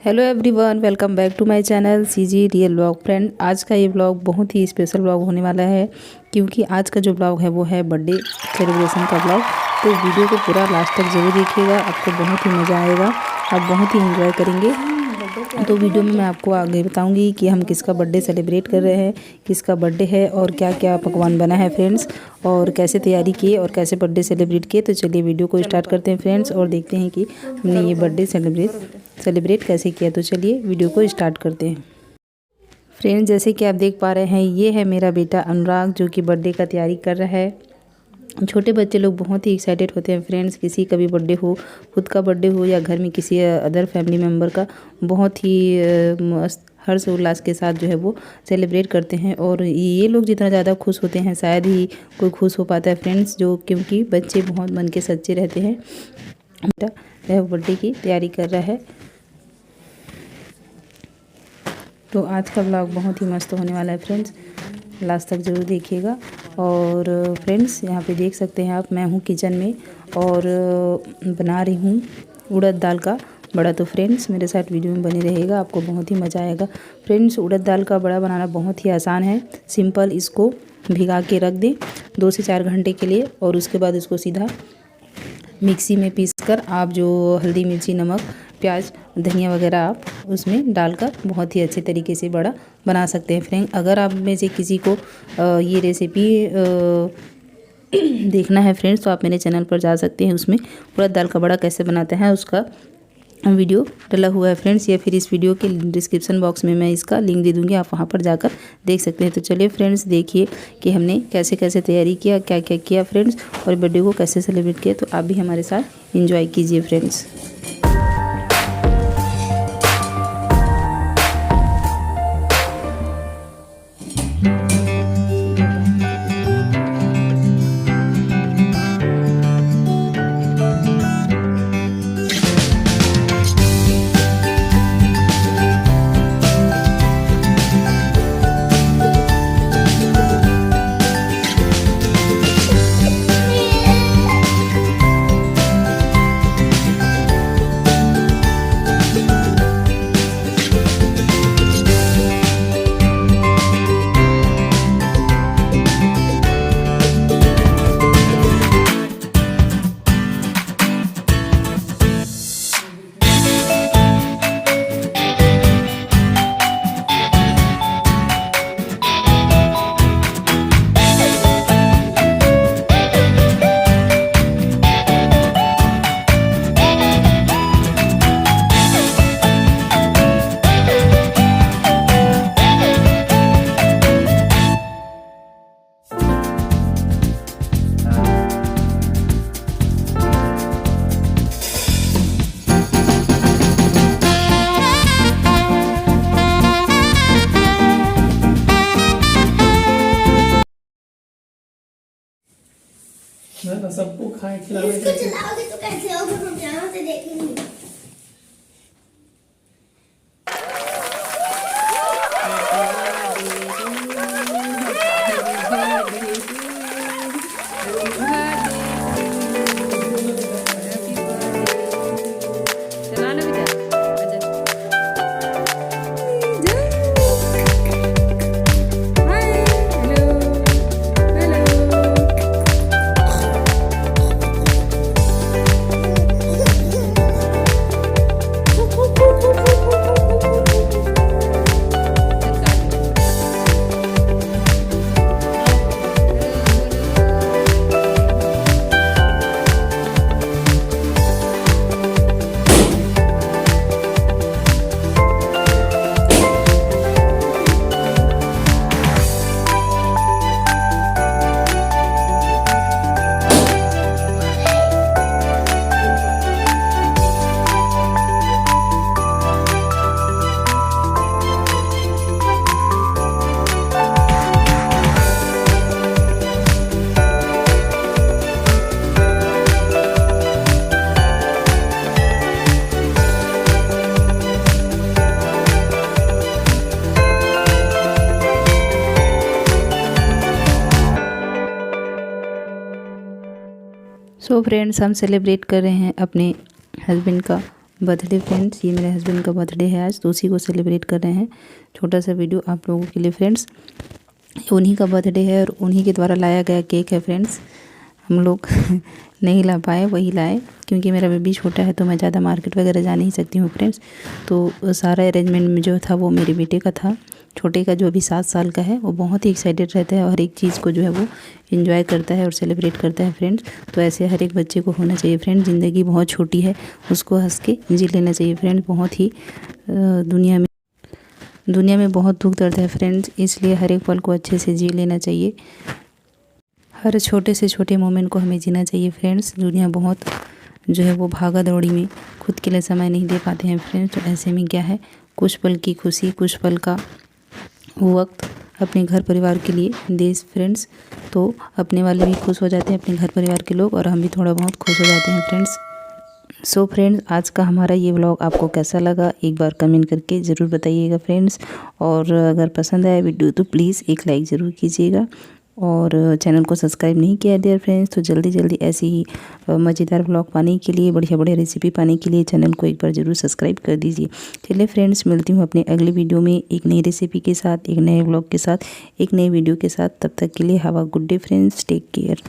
Hello everyone, welcome back to my channel CG real vlog. Friend, आज का ये vlog बहुत ही स्पेशल व्लॉग होने वाला है क्योंकि आज का जो व्लॉग है वो है बर्थडे सेलिब्रेशन का व्लॉग। तो वीडियो को पूरा लास्ट तक जरूर देखिएगा, आपको बहुत ही मज़ा आएगा, आप बहुत ही एंजॉय करेंगे। तो वीडियो में मैं आपको आगे बताऊंगी कि हम किसका बर्थडे सेलिब्रेट कर रहे हैं, किसका बर्थडे है और क्या क्या पकवान बना है फ्रेंड्स, और कैसे तैयारी किए और कैसे बर्थडे सेलिब्रेट किए। तो चलिए वीडियो को स्टार्ट करते हैं फ्रेंड्स और देखते हैं कि हमने ये बर्थडे सेलिब्रेट कैसे किया। तो चलिए वीडियो को स्टार्ट करते हैं फ्रेंड्स। जैसे कि आप देख पा रहे हैं, ये है मेरा बेटा अनुराग जो कि बर्थडे का तैयारी कर रहा है। छोटे बच्चे लोग बहुत ही एक्साइटेड होते हैं फ्रेंड्स, किसी का भी बर्थडे हो, खुद का बर्थडे हो या घर में किसी अदर फैमिली मेम्बर का, बहुत ही मस्त हर्ष उल्लास के साथ जो है वो सेलिब्रेट करते हैं। और ये लोग जितना ज़्यादा खुश होते हैं शायद ही कोई खुश हो पाता है फ्रेंड्स, जो क्योंकि बच्चे बहुत मन के सच्चे रहते हैं। बेटा बर्थडे की तैयारी कर रहा है। तो आज का व्लॉग बहुत ही मस्त होने वाला है फ्रेंड्स, लास्ट तक ज़रूर देखिएगा। और फ्रेंड्स, यहाँ पे देख सकते हैं आप, मैं हूँ किचन में और बना रही हूँ उड़द दाल का बड़ा। तो फ्रेंड्स मेरे साथ वीडियो में बने रहेगा, आपको बहुत ही मज़ा आएगा। फ्रेंड्स, उड़द दाल का बड़ा बनाना बहुत ही आसान है, सिंपल। इसको भिगा के रख दें 2 से 4 घंटे के लिए और उसके बाद इसको सीधा मिक्सी में पीसकर आप जो हल्दी मिर्ची नमक प्याज धनिया वगैरह आप उसमें डालकर बहुत ही अच्छे तरीके से बड़ा बना सकते हैं फ्रेंड। अगर आप में से किसी को ये रेसिपी देखना है फ्रेंड्स, तो आप मेरे चैनल पर जा सकते हैं, उसमें उड़द दाल का बड़ा कैसे बनाते हैं उसका वीडियो डला हुआ है फ्रेंड्स, या फिर इस वीडियो के डिस्क्रिप्शन बॉक्स में मैं इसका लिंक दे दूंगी, आप वहां पर जाकर देख सकते हैं। तो चलिए फ्रेंड्स, देखिए कि हमने कैसे कैसे तैयारी किया, क्या क्या किया फ्रेंड्स, और बर्थडे को कैसे सेलिब्रेट किया। तो आप भी हमारे साथ एंजॉय कीजिए फ्रेंड्स। सबको खाए खिलाने इसको चलाओगे तो कैसे होगा, हम यहाँ से देखेंगे। सो फ्रेंड्स, हम सेलिब्रेट कर रहे हैं अपने हस्बैंड का बर्थडे फ्रेंड्स। ये मेरे हस्बैंड का बर्थडे है आज, तो उसी को सेलिब्रेट कर रहे हैं। छोटा सा वीडियो आप लोगों के लिए फ्रेंड्स। उन्हीं का बर्थडे है और उन्हीं के द्वारा लाया गया केक है फ्रेंड्स। हम लोग नहीं ला पाए, वही लाए, क्योंकि मेरा बेबी छोटा है तो मैं ज़्यादा मार्केट वगैरह जा नहीं सकती हूँ फ्रेंड्स। तो सारा अरेंजमेंट में जो था वो मेरे बेटे का था। छोटे का जो अभी 7 साल का है वो बहुत ही एक्साइटेड रहता है और हर एक चीज़ को जो है वो एंजॉय करता है और सेलिब्रेट करता है फ्रेंड्स। तो ऐसे हर एक बच्चे को होना चाहिए फ्रेंड्स। ज़िंदगी बहुत छोटी है, उसको हंस के जी लेना चाहिए फ्रेंड्स। बहुत ही दुनिया में बहुत दुख दर्द है फ्रेंड्स, इसलिए हर एक पल को अच्छे से जी लेना चाहिए। हर छोटे से छोटे मोमेंट को हमें जीना चाहिए फ्रेंड्स। दुनिया बहुत जो है वो भागा दौड़ी में खुद के लिए समय नहीं दे पाते हैं फ्रेंड्स। तो ऐसे में क्या है, कुछ पल की खुशी, कुछ पल का वक्त अपने घर परिवार के लिए दे फ्रेंड्स। तो अपने वाले भी खुश हो जाते हैं, अपने घर परिवार के लोग, और हम भी थोड़ा बहुत खुश हो जाते हैं फ्रेंड्स। सो फ्रेंड्स, आज का हमारा ये व्लॉग आपको कैसा लगा एक बार कमेंट करके ज़रूर बताइएगा फ्रेंड्स। और अगर पसंद आया वीडियो तो प्लीज़ एक लाइक ज़रूर कीजिएगा, और चैनल को सब्सक्राइब नहीं किया डियर फ्रेंड्स तो जल्दी जल्दी ऐसे ही मज़ेदार व्लॉग पाने के लिए, बढ़िया बढ़िया रेसिपी पाने के लिए चैनल को एक बार ज़रूर सब्सक्राइब कर दीजिए। चलिए फ्रेंड्स, मिलती हूँ अपने अगले वीडियो में एक नई रेसिपी के साथ, एक नए व्लॉग के साथ, एक नए वीडियो के साथ। तब तक के लिए have a good day friends, take care.